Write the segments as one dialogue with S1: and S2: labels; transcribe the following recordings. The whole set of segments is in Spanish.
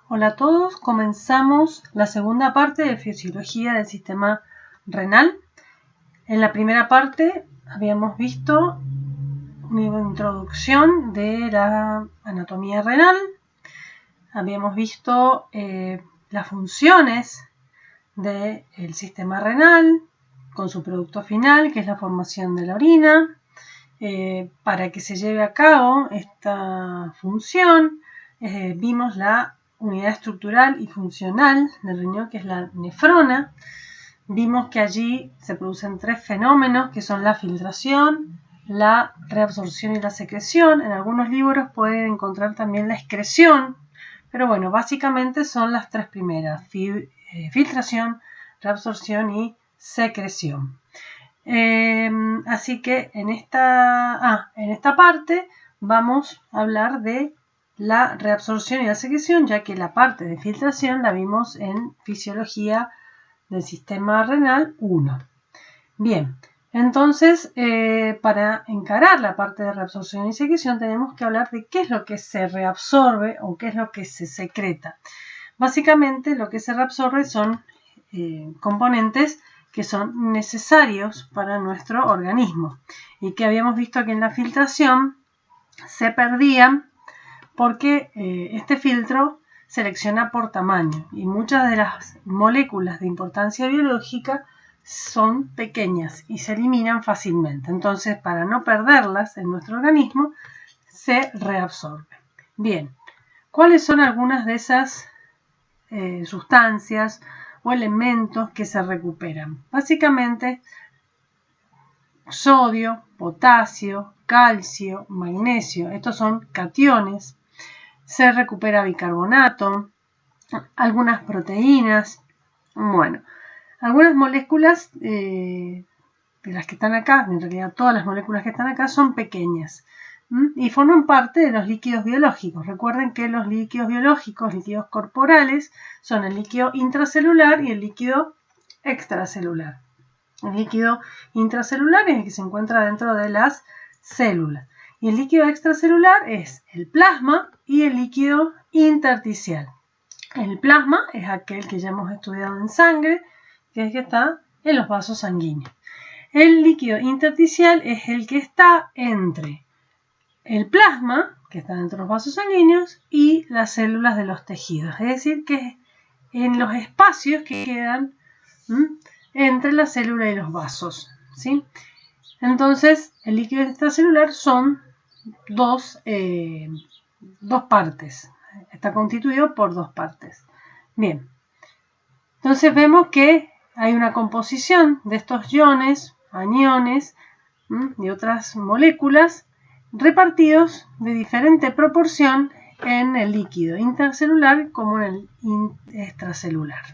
S1: Hola a todos, comenzamos la segunda parte de fisiología del sistema renal. En la primera parte habíamos visto una introducción de la anatomía renal, habíamos visto las funciones del sistema renal con su producto final, que es la formación de la orina. Para que se lleve a cabo esta función, vimos la unidad estructural y funcional del riñón, que es la nefrona. Vimos que allí se producen tres fenómenos, que son la filtración, la reabsorción y la secreción. En algunos libros pueden encontrar también la excreción, pero bueno, básicamente son las tres primeras: filtración, reabsorción y secreción. Así que en esta parte vamos a hablar de la reabsorción y la secreción, ya que la parte de filtración la vimos en fisiología del sistema renal 1. Bien, entonces para encarar la parte de reabsorción y secreción tenemos que hablar de qué es lo que se reabsorbe o qué es lo que se secreta. Básicamente lo que se reabsorbe son componentes que son necesarios para nuestro organismo y que habíamos visto que en la filtración se perdían porque este filtro selecciona por tamaño y muchas de las moléculas de importancia biológica son pequeñas y se eliminan fácilmente. Entonces, para no perderlas en nuestro organismo, se reabsorbe. Bien, ¿cuáles son algunas de esas sustancias o elementos que se recuperan? Básicamente, sodio, potasio, calcio, magnesio. Estos son cationes. Se recupera bicarbonato, algunas proteínas. Bueno, algunas moléculas de las que están acá, en realidad todas las moléculas que están acá son pequeñas y forman parte de los líquidos biológicos. Recuerden que los líquidos biológicos, líquidos corporales, son el líquido intracelular y el líquido extracelular. El líquido intracelular es el que se encuentra dentro de las células. Y el líquido extracelular es el plasma y el líquido intersticial. El plasma es aquel que ya hemos estudiado en sangre, que es el que está en los vasos sanguíneos. El líquido intersticial es el que está entre el plasma, que está dentro de los vasos sanguíneos, y las células de los tejidos. Es decir, que en los espacios que quedan entre la célula y los vasos, ¿sí? Entonces, el líquido extracelular son dos partes. Está constituido por dos partes. Bien. Entonces vemos que hay una composición de estos iones, aniones y otras moléculas repartidos de diferente proporción en el líquido intracelular como en el extracelular.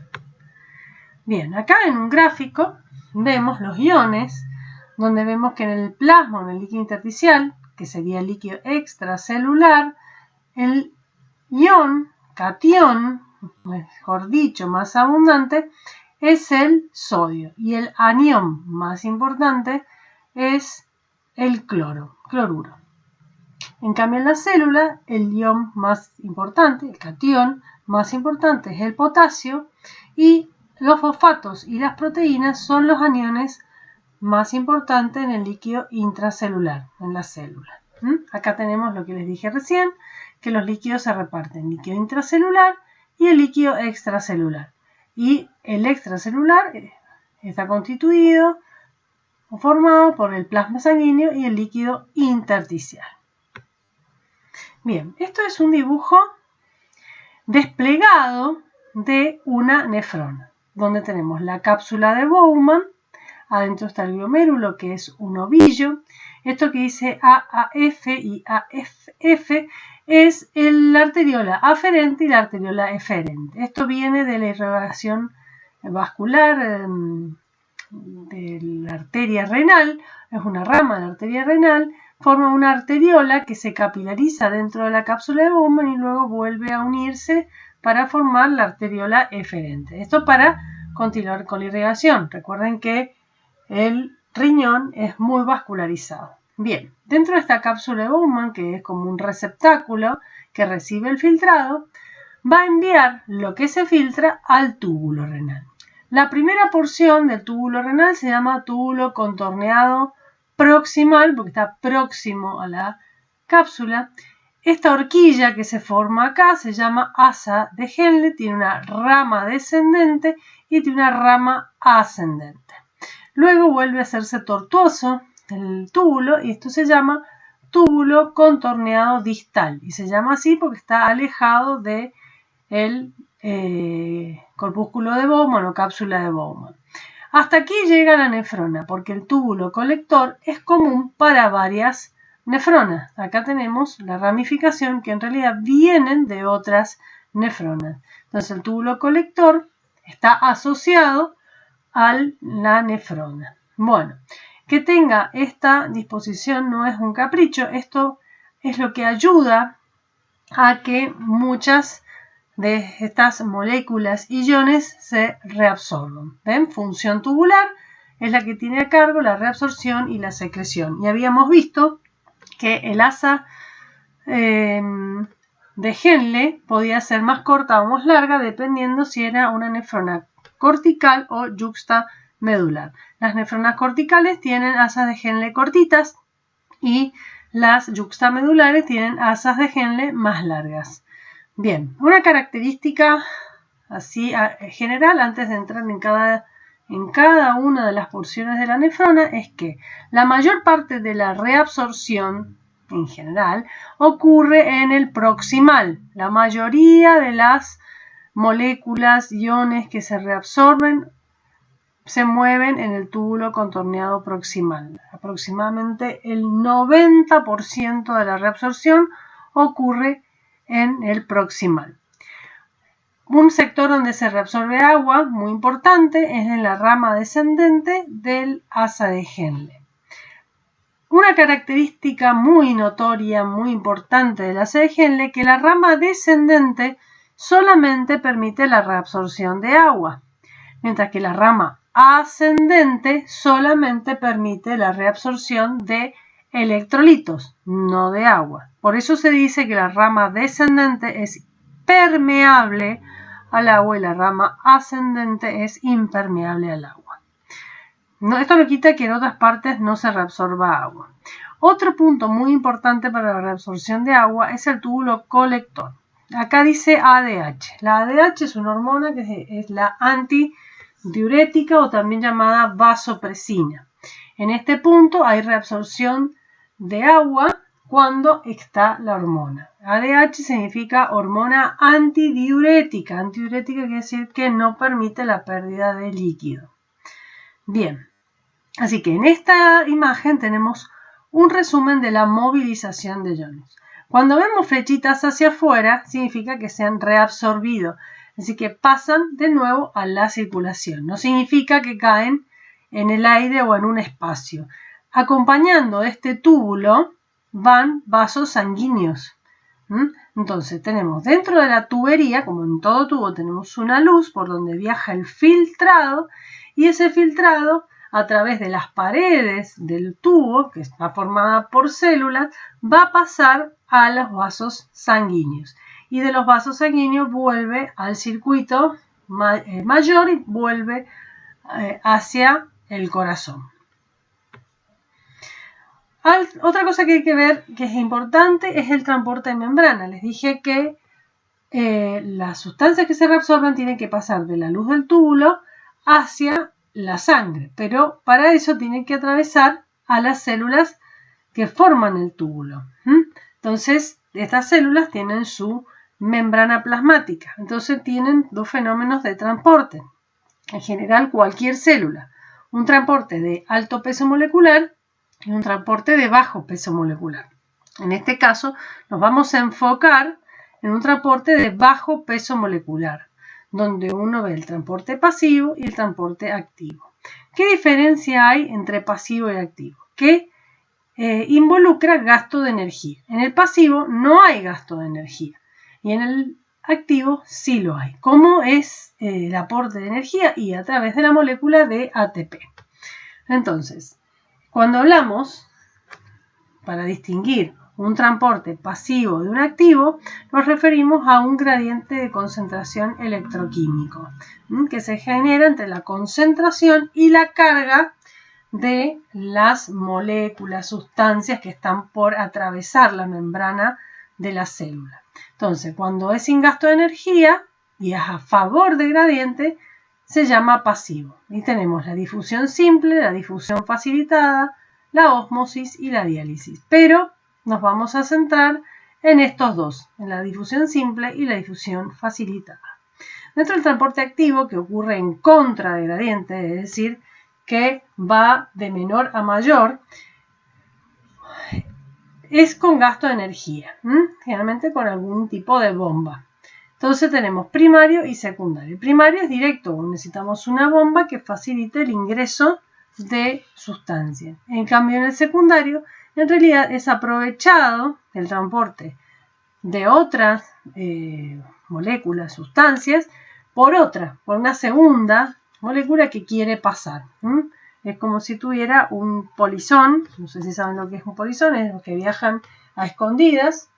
S1: Bien, acá en un gráfico vemos los iones, donde vemos que en el plasma, en el líquido intersticial, que sería el líquido extracelular, el ion, catión, mejor dicho, más abundante, es el sodio. Y el anión más importante es el cloruro. En cambio, en la célula, el ion más importante, el catión más importante es el potasio, y los fosfatos y las proteínas son los aniones más importantes en el líquido intracelular, en la célula. Acá tenemos lo que les dije recién, que los líquidos se reparten: líquido intracelular y el líquido extracelular. Y el extracelular está constituido o formado por el plasma sanguíneo y el líquido intersticial. Bien, esto es un dibujo desplegado de una nefrona, donde tenemos la cápsula de Bowman. Adentro está el glomérulo, que es un ovillo. Esto que dice AAF y AFF es la arteriola aferente y la arteriola eferente. Esto viene de la irrigación vascular de la arteria renal. Es una rama de la arteria renal. Forma una arteriola que se capilariza dentro de la cápsula de Bowman y luego vuelve a unirse para formar la arteriola eferente. Esto para continuar con la irrigación. Recuerden que el riñón es muy vascularizado. Bien, dentro de esta cápsula de Bowman, que es como un receptáculo que recibe el filtrado, va a enviar lo que se filtra al túbulo renal. La primera porción del túbulo renal se llama túbulo contorneado proximal, porque está próximo a la cápsula. Esta horquilla que se forma acá se llama asa de Henle, tiene una rama descendente y tiene una rama ascendente. Luego vuelve a hacerse tortuoso el túbulo y esto se llama túbulo contorneado distal y se llama así porque está alejado de el corpúsculo de Bowman o cápsula de Bowman. Hasta aquí llega la nefrona porque el túbulo colector es común para varias nefronas. Acá tenemos la ramificación que en realidad vienen de otras nefronas. Entonces el túbulo colector está asociado a la nefrona. Bueno, que tenga esta disposición no es un capricho, esto es lo que ayuda a que muchas de estas moléculas y iones se reabsorban. ¿Ven? Función tubular es la que tiene a cargo la reabsorción y la secreción. Y habíamos visto que el asa de Henle podía ser más corta o más larga dependiendo si era una nefrona cortical o yuxtamedular. Las nefronas corticales tienen asas de Henle cortitas y las yuxtamedulares tienen asas de Henle más largas. Bien, una característica así general antes de entrar en cada una de las porciones de la nefrona es que la mayor parte de la reabsorción en general ocurre en el proximal. La mayoría de las moléculas, iones que se reabsorben se mueven en el túbulo contorneado proximal. Aproximadamente el 90% de la reabsorción ocurre en el proximal. Un sector donde se reabsorbe agua muy importante es en la rama descendente del asa de Henle. Una característica muy notoria, muy importante del asa de Henle es que la rama descendente solamente permite la reabsorción de agua, mientras que la rama ascendente solamente permite la reabsorción de electrolitos, no de agua. Por eso se dice que la rama descendente es permeable al agua y la rama ascendente es impermeable al agua. Esto no quita que en otras partes no se reabsorba agua. Otro punto muy importante para la reabsorción de agua es el túbulo colector. Acá dice ADH. La ADH es una hormona que es la antidiurética o también llamada vasopresina. En este punto hay reabsorción de agua cuando está la hormona. ADH significa hormona antidiurética. Antidiurética quiere decir que no permite la pérdida de líquido. Bien, así que en esta imagen tenemos un resumen de la movilización de iones. Cuando vemos flechitas hacia afuera, significa que se han reabsorbido, así que pasan de nuevo a la circulación. No significa que caen en el aire o en un espacio. Acompañando este túbulo van vasos sanguíneos. Entonces tenemos dentro de la tubería, como en todo tubo, tenemos una luz por donde viaja el filtrado y ese filtrado a través de las paredes del tubo, que está formada por células, va a pasar a los vasos sanguíneos. Y de los vasos sanguíneos vuelve al circuito mayor y vuelve hacia el corazón. Otra cosa que hay que ver que es importante es el transporte de membrana. Les dije que las sustancias que se reabsorben tienen que pasar de la luz del túbulo hacia la sangre, pero para eso tienen que atravesar a las células que forman el túbulo. Entonces, estas células tienen su membrana plasmática, entonces tienen dos fenómenos de transporte. En general, cualquier célula, un transporte de alto peso molecular y un transporte de bajo peso molecular. En este caso, nos vamos a enfocar en un transporte de bajo peso molecular, donde uno ve el transporte pasivo y el transporte activo. ¿Qué diferencia hay entre pasivo y activo? Que involucra gasto de energía. En el pasivo no hay gasto de energía y en el activo sí lo hay. ¿Cómo es el aporte de energía? Y a través de la molécula de ATP. Entonces, cuando hablamos, para distinguir un transporte pasivo de un activo, nos referimos a un gradiente de concentración electroquímico que se genera entre la concentración y la carga de las moléculas, sustancias que están por atravesar la membrana de la célula. Entonces, cuando es sin gasto de energía y es a favor del gradiente, se llama pasivo. Y tenemos la difusión simple, la difusión facilitada, la ósmosis y la diálisis. Pero nos vamos a centrar en estos dos, en la difusión simple y la difusión facilitada. Dentro del transporte activo, que ocurre en contra del gradiente, es decir, que va de menor a mayor, es con gasto de energía, generalmente con algún tipo de bomba. Entonces tenemos primario y secundario. El primario es directo, necesitamos una bomba que facilite el ingreso de sustancias. En cambio, en el secundario, en realidad es aprovechado el transporte de otras moléculas, sustancias, por una segunda molécula que quiere pasar. Es como si tuviera un polizón, no sé si saben lo que es un polizón, es los que viajan a escondidas,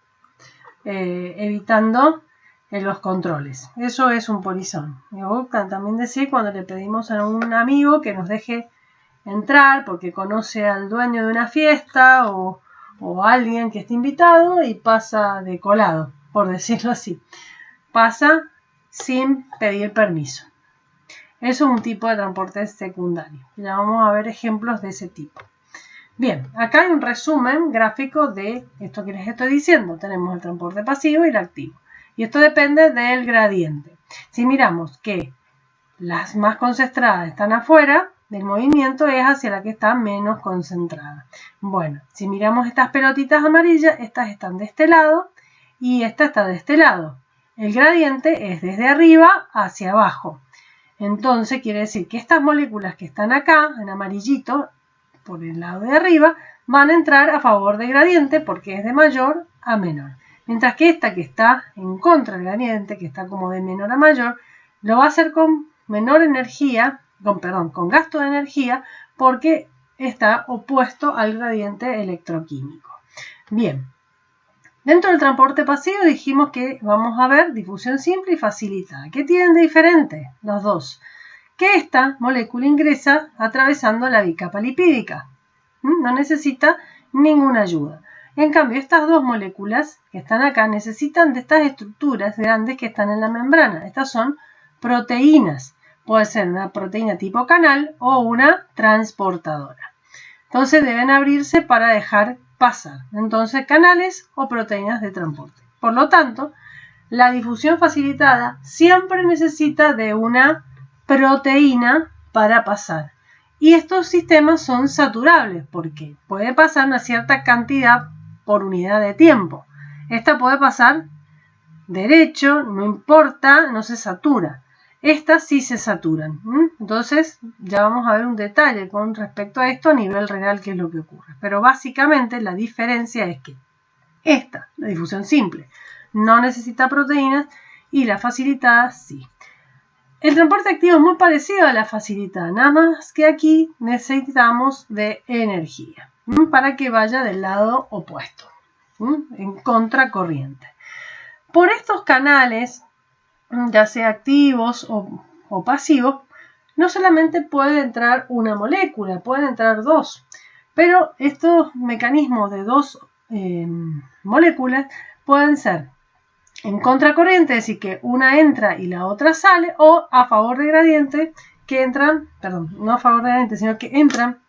S1: evitando los controles. Eso es un polizón. O también decir cuando le pedimos a un amigo que nos deje entrar porque conoce al dueño de una fiesta o a alguien que esté invitado y pasa de colado, por decirlo así. Pasa sin pedir permiso. Eso es un tipo de transporte secundario. Ya vamos a ver ejemplos de ese tipo. Bien, acá hay un resumen gráfico de esto que les estoy diciendo. Tenemos el transporte pasivo y el activo. Y esto depende del gradiente. Si miramos que las más concentradas están afuera del movimiento, es hacia la que está menos concentrada. Bueno, si miramos estas pelotitas amarillas, estas están de este lado y esta está de este lado. El gradiente es desde arriba hacia abajo. Entonces quiere decir que estas moléculas que están acá, en amarillito, por el lado de arriba, van a entrar a favor del gradiente porque es de mayor a menor. Mientras que esta que está en contra del gradiente, que está como de menor a mayor, lo va a hacer con menor energía, con gasto de energía, porque está opuesto al gradiente electroquímico. Bien, dentro del transporte pasivo dijimos que vamos a ver difusión simple y facilitada. ¿Qué tienen de diferente los dos? Que esta molécula ingresa atravesando la bicapa lipídica. No necesita ninguna ayuda. En cambio, estas dos moléculas que están acá necesitan de estas estructuras grandes que están en la membrana. Estas son proteínas. Puede ser una proteína tipo canal o una transportadora. Entonces deben abrirse para dejar pasar. Entonces, canales o proteínas de transporte. Por lo tanto, la difusión facilitada siempre necesita de una proteína para pasar. Y estos sistemas son saturables porque puede pasar una cierta cantidad por unidad de tiempo. Esta puede pasar derecho, no importa, no se satura. Estas sí se saturan. Entonces ya vamos a ver un detalle con respecto a esto a nivel renal, qué es lo que ocurre. Pero básicamente la diferencia es que esta, la difusión simple, no necesita proteínas y la facilitada sí. El transporte activo es muy parecido a la facilitada, nada más que aquí necesitamos de energía para que vaya del lado opuesto, en contracorriente. Por estos canales, ya sea activos o pasivos, no solamente puede entrar una molécula, pueden entrar dos, pero estos mecanismos de dos moléculas pueden ser en contracorriente, es decir, que una entra y la otra sale, o a favor del gradiente, que entran, perdón, no a favor del gradiente, sino que entran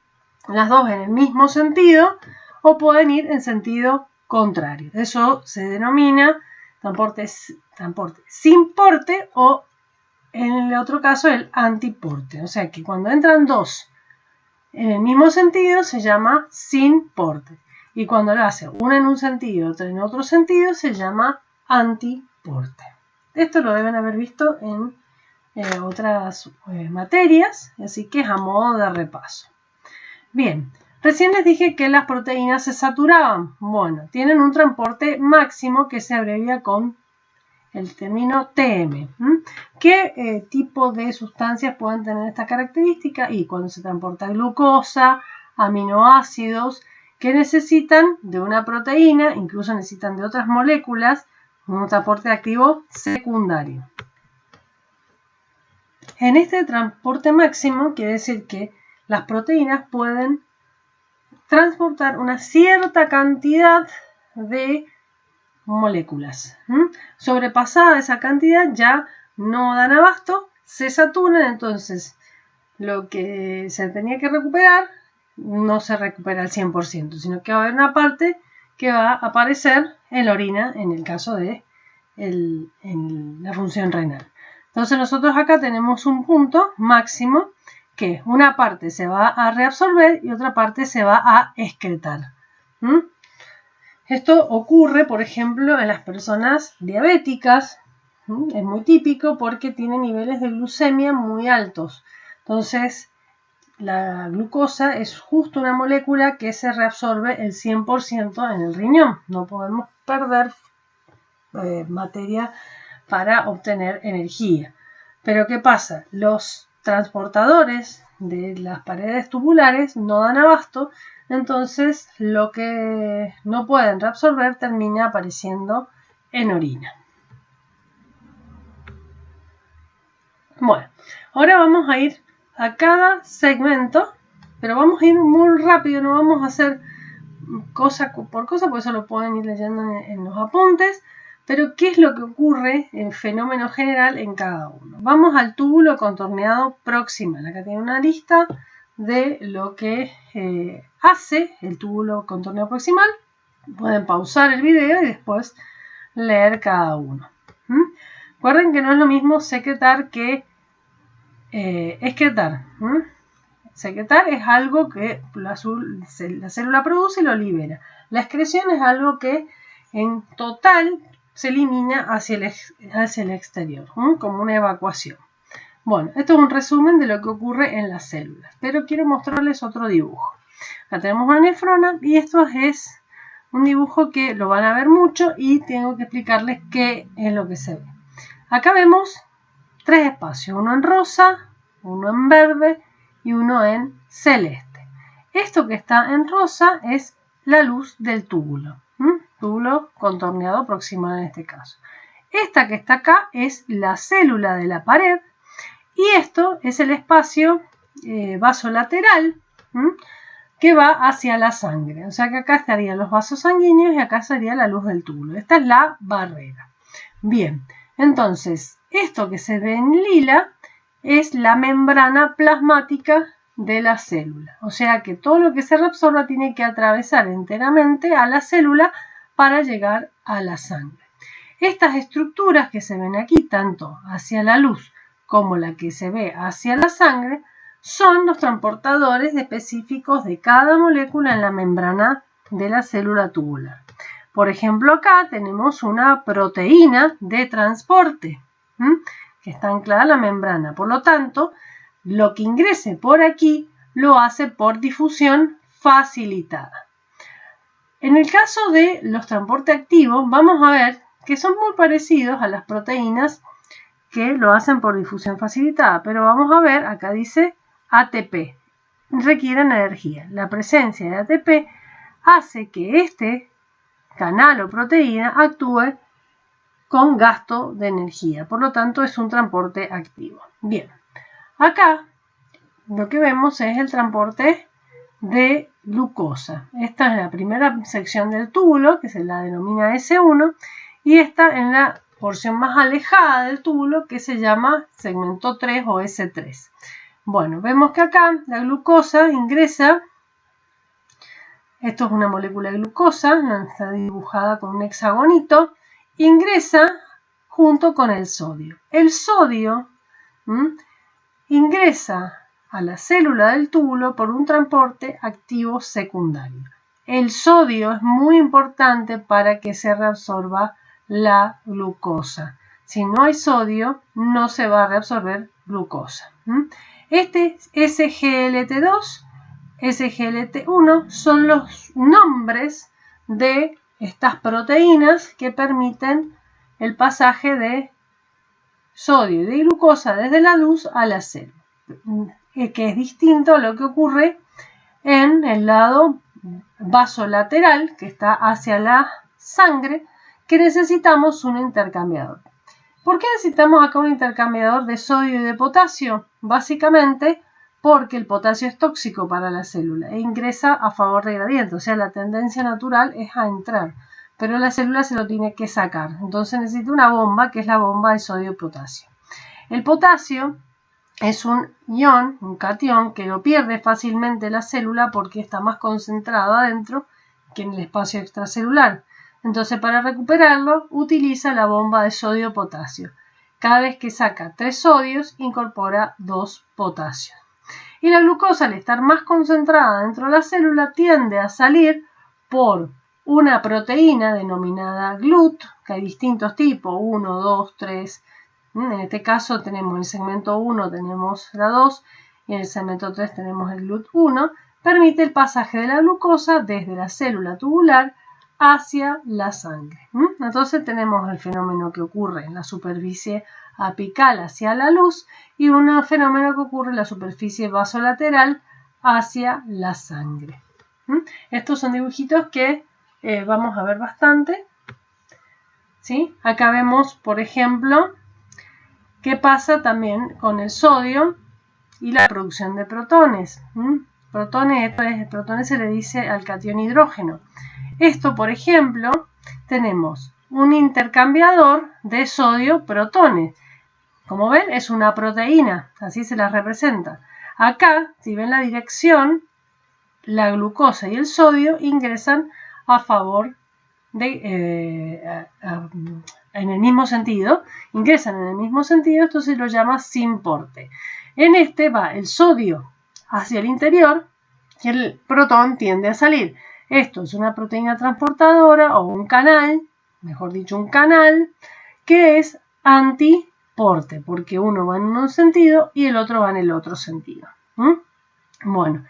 S1: las dos en el mismo sentido, o pueden ir en sentido contrario. Eso se denomina transporte sin porte o, en el otro caso, el antiporte. O sea que cuando entran dos en el mismo sentido, se llama sin porte. Y cuando lo hace una en un sentido y otra en otro sentido, se llama antiporte. Esto lo deben haber visto en otras materias, así que es a modo de repaso. Bien, recién les dije que las proteínas se saturaban. Bueno, tienen un transporte máximo que se abrevia con el término TM. ¿Qué tipo de sustancias pueden tener esta característica? Y cuando se transporta glucosa, aminoácidos que necesitan de una proteína, incluso necesitan de otras moléculas, un transporte activo secundario. En este transporte máximo quiere decir que las proteínas pueden transportar una cierta cantidad de moléculas. Sobrepasada esa cantidad ya no dan abasto, se saturan, entonces lo que se tenía que recuperar no se recupera al 100%, sino que va a haber una parte que va a aparecer en la orina en el caso de en la función renal. Entonces nosotros acá tenemos un punto máximo que una parte se va a reabsorber y otra parte se va a excretar. Esto ocurre, por ejemplo, en las personas diabéticas. Es muy típico porque tiene niveles de glucemia muy altos. Entonces, la glucosa es justo una molécula que se reabsorbe el 100% en el riñón. No podemos perder materia para obtener energía. Pero ¿qué pasa? Los transportadores de las paredes tubulares no dan abasto, entonces lo que no pueden reabsorber termina apareciendo en orina. Bueno, ahora vamos a ir a cada segmento, pero vamos a ir muy rápido, no vamos a hacer cosa por cosa, porque eso lo pueden ir leyendo en los apuntes. Pero, ¿qué es lo que ocurre en fenómeno general en cada uno? Vamos al túbulo contorneado proximal. Acá tiene una lista de lo que hace el túbulo contorneado proximal. Pueden pausar el video y después leer cada uno. Recuerden que no es lo mismo secretar que excretar. Secretar es algo que la célula produce y lo libera. La excreción es algo que en total se elimina hacia el exterior, como una evacuación. Bueno, esto es un resumen de lo que ocurre en las células, pero quiero mostrarles otro dibujo. Acá tenemos una nefrona y esto es un dibujo que lo van a ver mucho y tengo que explicarles qué es lo que se ve. Acá vemos tres espacios, uno en rosa, uno en verde y uno en celeste. Esto que está en rosa es la luz del túbulo. Túbulo contorneado proximal en este caso. Esta que está acá es la célula de la pared y esto es el espacio vasolateral que va hacia la sangre. O sea que acá estarían los vasos sanguíneos y acá sería la luz del túbulo. Esta es la barrera. Bien, entonces esto que se ve en lila es la membrana plasmática de la célula. O sea que todo lo que se reabsorba tiene que atravesar enteramente a la célula para llegar a la sangre. Estas estructuras que se ven aquí, tanto hacia la luz como la que se ve hacia la sangre, son los transportadores específicos de cada molécula en la membrana de la célula tubular. Por ejemplo, acá tenemos una proteína de transporte que está anclada en la membrana. Por lo tanto, lo que ingrese por aquí lo hace por difusión facilitada. En el caso de los transportes activos, vamos a ver que son muy parecidos a las proteínas que lo hacen por difusión facilitada. Pero vamos a ver, acá dice ATP, requieren energía. La presencia de ATP hace que este canal o proteína actúe con gasto de energía. Por lo tanto, es un transporte activo. Bien, acá lo que vemos es el transporte de glucosa. Esta es la primera sección del túbulo, que se la denomina S1, y esta en la porción más alejada del túbulo, que se llama segmento 3 o S3. Bueno, vemos que acá la glucosa ingresa, esto es una molécula de glucosa, está dibujada con un hexagonito, ingresa junto con el sodio. El sodio ingresa a la célula del túbulo por un transporte activo secundario. El sodio es muy importante para que se reabsorba la glucosa. Si no hay sodio, no se va a reabsorber glucosa. Este SGLT2, SGLT1 son los nombres de estas proteínas que permiten el pasaje de sodio y de glucosa desde la luz a la célula, que es distinto a lo que ocurre en el lado vasolateral que está hacia la sangre, que necesitamos un intercambiador. ¿Por qué necesitamos acá un intercambiador de sodio y de potasio? Básicamente porque el potasio es tóxico para la célula e ingresa a favor de gradiente, o sea, la tendencia natural es a entrar, pero la célula se lo tiene que sacar. Entonces necesita una bomba, que es la bomba de sodio y potasio. El potasio es un ion, un catión, que lo pierde fácilmente la célula porque está más concentrado adentro que en el espacio extracelular. Entonces, para recuperarlo, utiliza la bomba de sodio-potasio. Cada vez que saca 3 sodios, incorpora 2 potasios. Y la glucosa, al estar más concentrada dentro de la célula, tiende a salir por una proteína denominada GLUT, que hay distintos tipos, 1, 2, 3. En este caso tenemos en el segmento 1 tenemos la 2 y en el segmento 3 tenemos el GLUT1. Permite el pasaje de la glucosa desde la célula tubular hacia la sangre. Entonces tenemos el fenómeno que ocurre en la superficie apical hacia la luz y un fenómeno que ocurre en la superficie vasolateral hacia la sangre. Estos son dibujitos que vamos a ver bastante. ¿Sí? Acá vemos, por ejemplo, qué pasa también con el sodio y la producción de protones. Protones se le dice al catión hidrógeno. Esto, por ejemplo, tenemos un intercambiador de sodio-protones. Como ven, es una proteína, así se las representa. Acá, si ven la dirección, la glucosa y el sodio ingresan a favor de, en el mismo sentido, ingresan en el mismo sentido, esto se lo llama sin porte. En este va el sodio hacia el interior y el protón tiende a salir. Esto es una proteína transportadora o un canal, mejor dicho un canal, que es antiporte, porque uno va en un sentido y el otro va en el otro sentido. Bueno,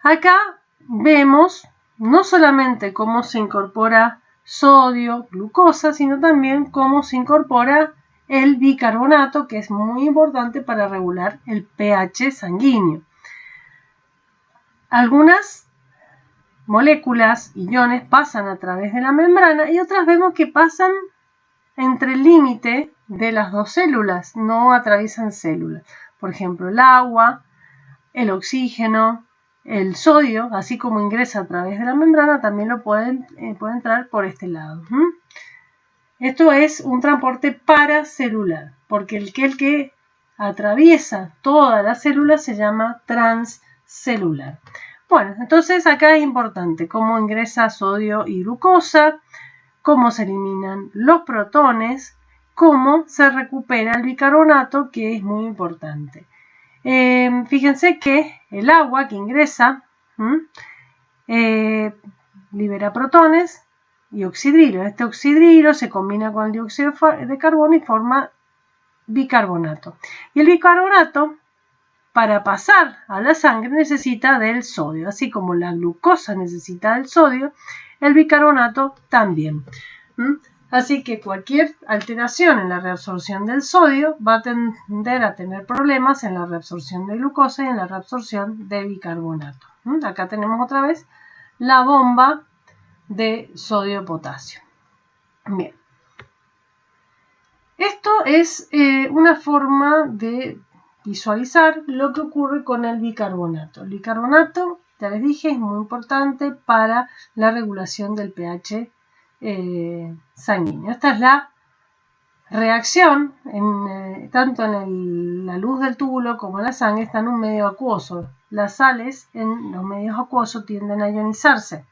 S1: acá vemos no solamente cómo se incorpora sodio, glucosa, sino también cómo se incorpora el bicarbonato, que es muy importante para regular el pH sanguíneo. Algunas moléculas, iones, pasan a través de la membrana y otras vemos que pasan entre el límite de las dos células, no atraviesan células. Por ejemplo, el agua, el oxígeno, el sodio, así como ingresa a través de la membrana, también lo puede entrar por este lado. Esto es un transporte paracelular, porque el que atraviesa toda la célula se llama transcelular. Bueno, entonces acá es importante cómo ingresa sodio y glucosa, cómo se eliminan los protones, cómo se recupera el bicarbonato, que es muy importante. Fíjense que el agua que ingresa libera protones y oxidrilo. Este oxidrilo se combina con el dióxido de carbono y forma bicarbonato. Y el bicarbonato, para pasar a la sangre, necesita del sodio. Así como la glucosa necesita del sodio, el bicarbonato también. Así que cualquier alteración en la reabsorción del sodio va a tender a tener problemas en la reabsorción de glucosa y en la reabsorción de bicarbonato. Acá tenemos otra vez la bomba de sodio-potasio. Bien. Esto es una forma de visualizar lo que ocurre con el bicarbonato. El bicarbonato, ya les dije, es muy importante para la regulación del pH sanguíneo. Esta es la reacción, tanto en la luz del túbulo como en la sangre, está en un medio acuoso. Las sales en los medios acuosos tienden a ionizarse,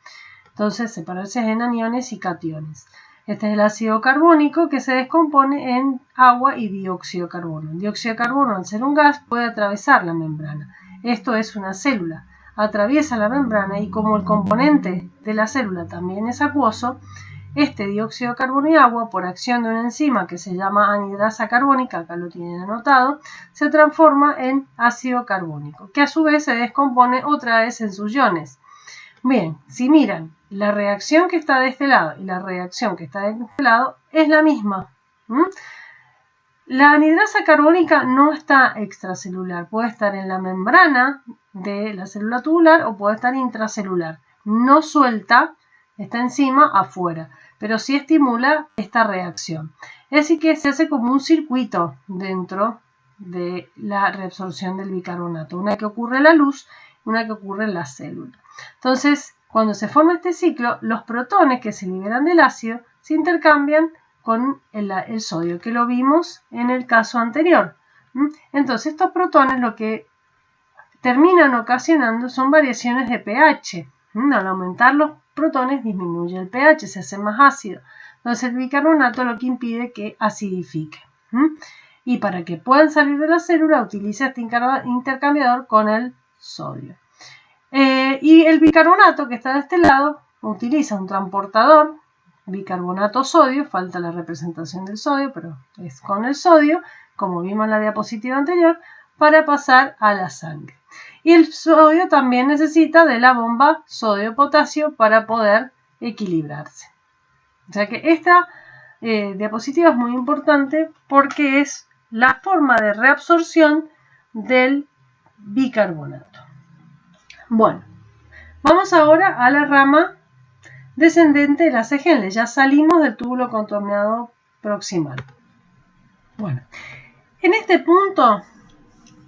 S1: entonces separarse en aniones y cationes. Este es el ácido carbónico que se descompone en agua y dióxido de carbono. El dióxido de carbono, al ser un gas, puede atravesar la membrana. Esto es una célula. Atraviesa la membrana y como el componente de la célula también es acuoso, este dióxido de carbono y agua, por acción de una enzima que se llama anhidrasa carbónica, acá lo tienen anotado, se transforma en ácido carbónico, que a su vez se descompone otra vez en sus iones. Bien, si miran, la reacción que está de este lado y la reacción que está de este lado es la misma. La anhidrasa carbónica no está extracelular, puede estar en la membrana de la célula tubular o puede estar intracelular. no suelta esta enzima afuera, pero sí estimula esta reacción. Es decir, que se hace como un circuito dentro de la reabsorción del bicarbonato, una que ocurre en la luz y una que ocurre en la célula. Entonces, cuando se forma este ciclo, los protones que se liberan del ácido se intercambian con el sodio, que lo vimos en el caso anterior. Entonces, estos protones lo que terminan ocasionando son variaciones de pH. Al aumentar los protones disminuye el pH, se hace más ácido. Entonces el bicarbonato lo que impide que acidifique. Y para que puedan salir de la célula utiliza este intercambiador con el sodio. Y el bicarbonato que está de este lado utiliza un transportador, bicarbonato sodio, falta la representación del sodio, pero es con el sodio, como vimos en la diapositiva anterior, para pasar a la sangre. Y el sodio también necesita de la bomba sodio-potasio para poder equilibrarse. O sea que esta diapositiva es muy importante porque es la forma de reabsorción del bicarbonato. Bueno, vamos ahora a la rama descendente de la Henle. Ya salimos del túbulo contorneado proximal. Bueno, en este punto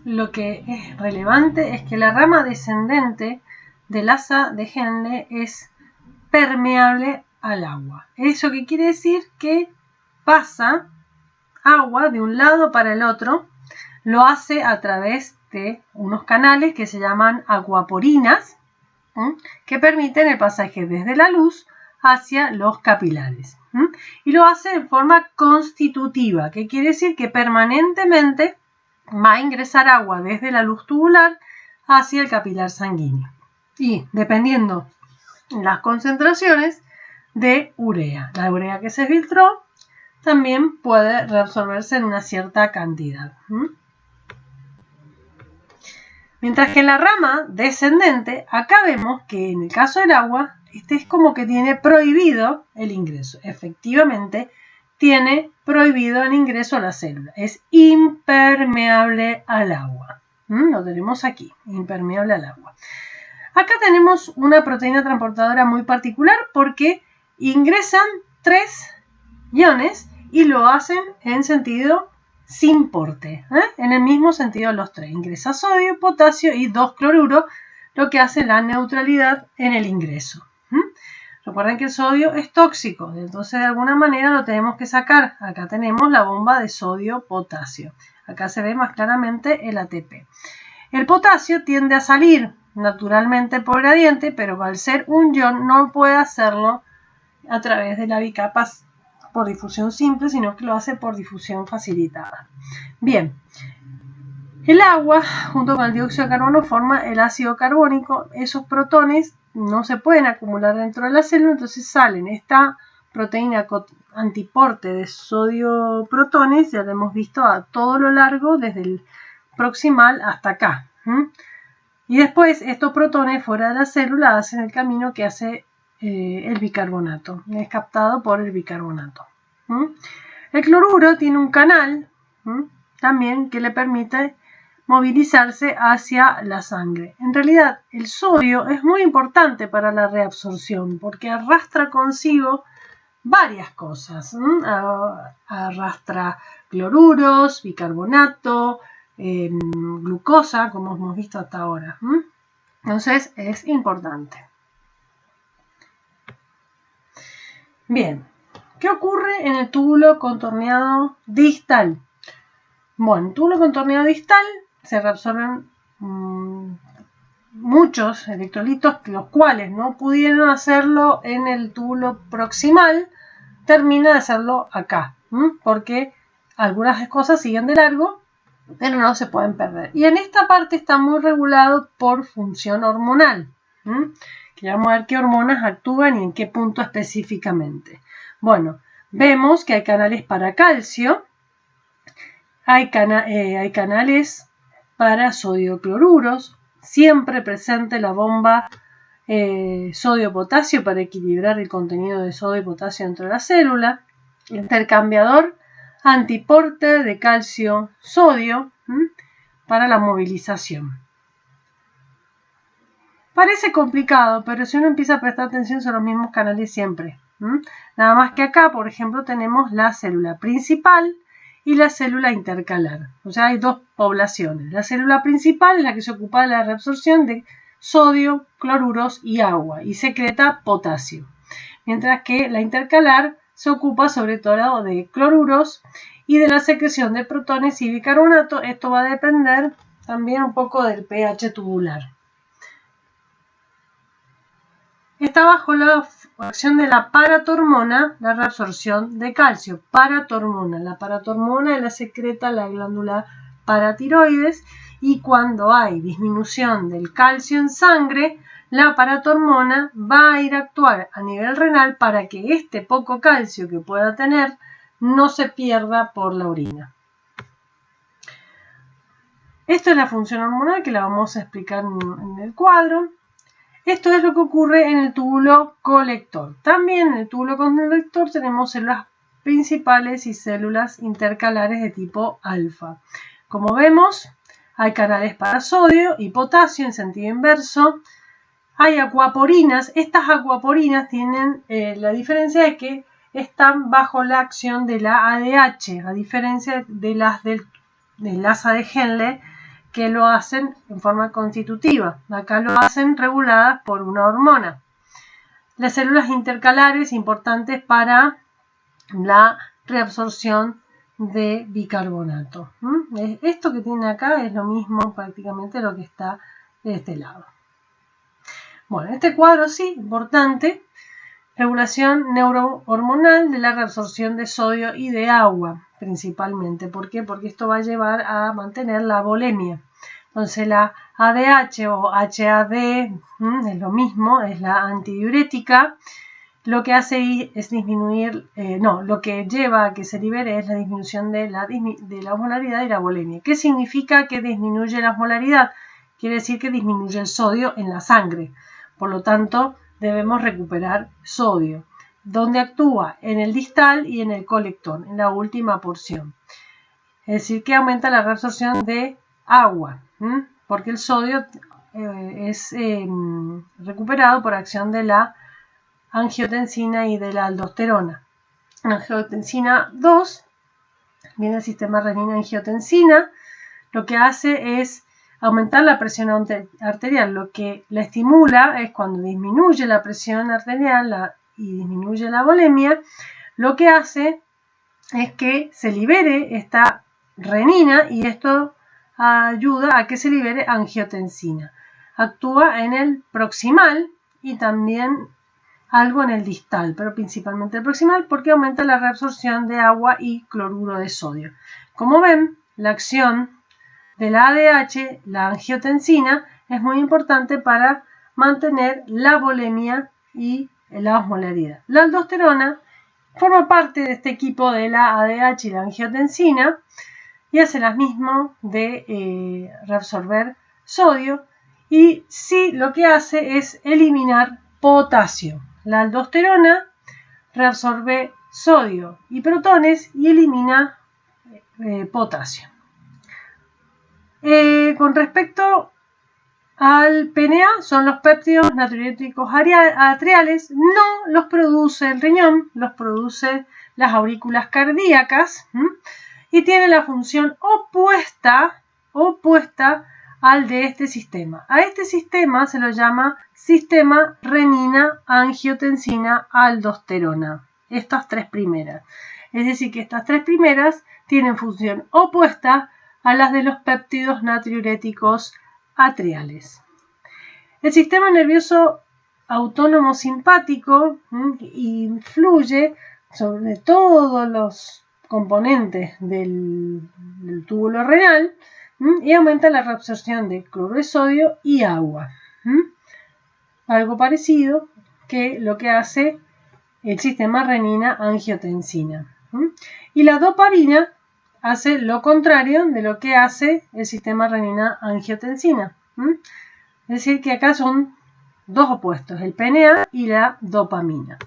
S1: lo que es relevante es que la rama descendente del asa de Henle es permeable al agua. ¿Eso qué quiere decir? Que pasa agua de un lado para el otro, lo hace a través de unos canales que se llaman acuaporinas, que permiten el pasaje desde la luz hacia los capilares. Y lo hace en forma constitutiva, que quiere decir que permanentemente va a ingresar agua desde la luz tubular hacia el capilar sanguíneo. Y dependiendo las concentraciones de urea. La urea que se filtró también puede reabsorberse en una cierta cantidad. Mientras que en la rama descendente, acá vemos que en el caso del agua, este es como que tiene prohibido el ingreso. Efectivamente, tiene prohibido el ingreso a la célula. Es impermeable al agua. Lo tenemos aquí, impermeable al agua. Acá tenemos una proteína transportadora muy particular porque ingresan 3 iones y lo hacen en sentido sin porte, en el mismo sentido los 3. Ingresa sodio, potasio y 2-cloruro, lo que hace la neutralidad en el ingreso. Recuerden que el sodio es tóxico, entonces de alguna manera lo tenemos que sacar. Acá tenemos la bomba de sodio-potasio. Acá se ve más claramente el ATP. El potasio tiende a salir naturalmente por gradiente, pero al ser un ion no puede hacerlo a través de la bicapa por difusión simple, sino que lo hace por difusión facilitada. Bien, el agua junto con el dióxido de carbono forma el ácido carbónico. Esos protones no se pueden acumular dentro de la célula, entonces salen. Esta proteína antiporte de sodio protones, ya lo hemos visto a todo lo largo, desde el proximal hasta acá. Y después estos protones fuera de la célula hacen el camino que hace el bicarbonato. Es captado por el bicarbonato. El cloruro tiene un canal también que le permite movilizarse hacia la sangre. En realidad, el sodio es muy importante para la reabsorción porque arrastra consigo varias cosas. Arrastra cloruros, bicarbonato, glucosa, como hemos visto hasta ahora. Entonces, es importante. Bien, ¿qué ocurre en el túbulo contorneado distal? Bueno, en el túbulo contorneado distal se reabsorben muchos electrolitos, los cuales no pudieron hacerlo en el túbulo proximal, termina de hacerlo acá, porque algunas cosas siguen de largo, pero no se pueden perder. Y en esta parte está muy regulado por función hormonal, que vamos a ver qué hormonas actúan y en qué punto específicamente. Bueno, vemos que hay canales para calcio, hay canales para sodio-cloruros, siempre presente la bomba sodio-potasio para equilibrar el contenido de sodio y potasio dentro de la célula, intercambiador antiporte de calcio-sodio para la movilización. Parece complicado, pero si uno empieza a prestar atención son los mismos canales siempre. Nada más que acá, por ejemplo, tenemos la célula principal y la célula intercalar. O sea, hay dos poblaciones. La célula principal es la que se ocupa de la reabsorción de sodio, cloruros y agua y secreta potasio. Mientras que la intercalar se ocupa sobre todo de cloruros y de la secreción de protones y bicarbonato. Esto va a depender también un poco del pH tubular. Está bajo la acción de la paratormona, la reabsorción de calcio. Paratormona. La paratormona la secreta la glándula paratiroides y cuando hay disminución del calcio en sangre, la paratormona va a ir a actuar a nivel renal para que este poco calcio que pueda tener no se pierda por la orina. Esto es la función hormonal que la vamos a explicar en el cuadro. Esto es lo que ocurre en el túbulo colector. También en el túbulo colector tenemos células principales y células intercalares de tipo alfa. Como vemos, hay canales para sodio y potasio en sentido inverso. Hay acuaporinas. Estas acuaporinas tienen la diferencia de que están bajo la acción de la ADH, a diferencia de las del asa de Henle, que lo hacen en forma constitutiva. Acá lo hacen reguladas por una hormona. Las células intercalares importantes para la reabsorción de bicarbonato. Esto que tiene acá es lo mismo prácticamente lo que está de este lado. Bueno, este cuadro sí, importante. Regulación neurohormonal de la reabsorción de sodio y de agua, principalmente. ¿Por qué? Porque esto va a llevar a mantener la volemia. Entonces la ADH o HAD es lo mismo, es la antidiurética. Lo que hace es disminuir, lo que lleva a que se libere es la disminución de la osmolaridad y la volemia. ¿Qué significa que disminuye la osmolaridad? Quiere decir que disminuye el sodio en la sangre. Por lo tanto, debemos recuperar sodio. ¿Dónde actúa? En el distal y en el colector, en la última porción. Es decir, que aumenta la reabsorción de agua, porque el sodio es recuperado por acción de la angiotensina y de la aldosterona. Angiotensina 2 viene el sistema renina-angiotensina. Lo que hace es aumentar la presión arterial. Lo que la estimula es cuando disminuye la presión arterial y disminuye la volemia, lo que hace es que se libere esta renina y esto ayuda a que se libere angiotensina. Actúa en el proximal y también algo en el distal, pero principalmente el proximal porque aumenta la reabsorción de agua y cloruro de sodio. Como ven, la acción de la ADH, la angiotensina, es muy importante para mantener la volemia y la osmolaridad. La aldosterona forma parte de este equipo de la ADH y la angiotensina y hace las mismas de reabsorber sodio y sí lo que hace es eliminar potasio. La aldosterona reabsorbe sodio y protones y elimina potasio. Con respecto al PNA, son los péptidos natriuréticos atriales, no los produce el riñón, los produce las aurículas cardíacas y tiene la función opuesta al de este sistema. A este sistema se lo llama sistema renina-angiotensina-aldosterona. Estas tres primeras. Es decir, que estas tres primeras tienen función opuesta a las de los péptidos natriuréticos atriales. El sistema nervioso autónomo simpático influye sobre todos los componentes del túbulo renal y aumenta la reabsorción de cloruro de sodio y agua. Algo parecido que lo que hace el sistema renina-angiotensina. Y la dopamina hace lo contrario de lo que hace el sistema renina-angiotensina. Es decir, que acá son dos opuestos, el PNA y la dopamina.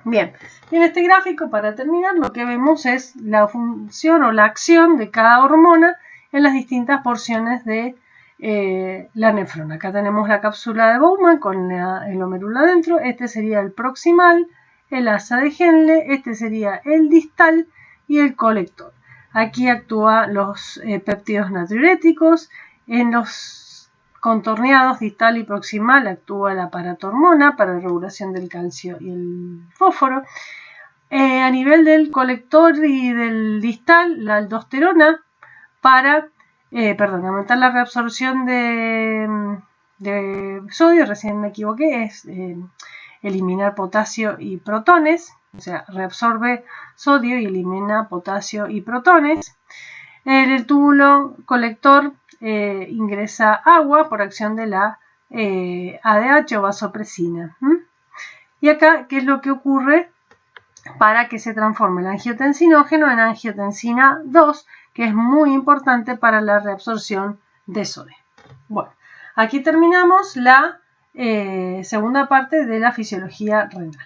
S1: Bien, en este gráfico, para terminar, lo que vemos es la función o la acción de cada hormona en las distintas porciones del la nefrona. Acá tenemos la cápsula de Bowman con el glomérulo adentro. Este sería el proximal, el asa de Henle, este sería el distal y el colector. Aquí actúan los péptidos natriuréticos. En los contorneados distal y proximal actúa la paratormona para la regulación del calcio y el fósforo. A nivel del colector y del distal, la aldosterona para aumentar la reabsorción de sodio, recién me equivoqué, es eliminar potasio y protones, o sea, reabsorbe sodio y elimina potasio y protones. En el túbulo colector ingresa agua por acción de la ADH o vasopresina. Y acá, ¿qué es lo que ocurre para que se transforme el angiotensinógeno en angiotensina 2, que es muy importante para la reabsorción de sodio? Bueno, aquí terminamos la segunda parte de la fisiología renal.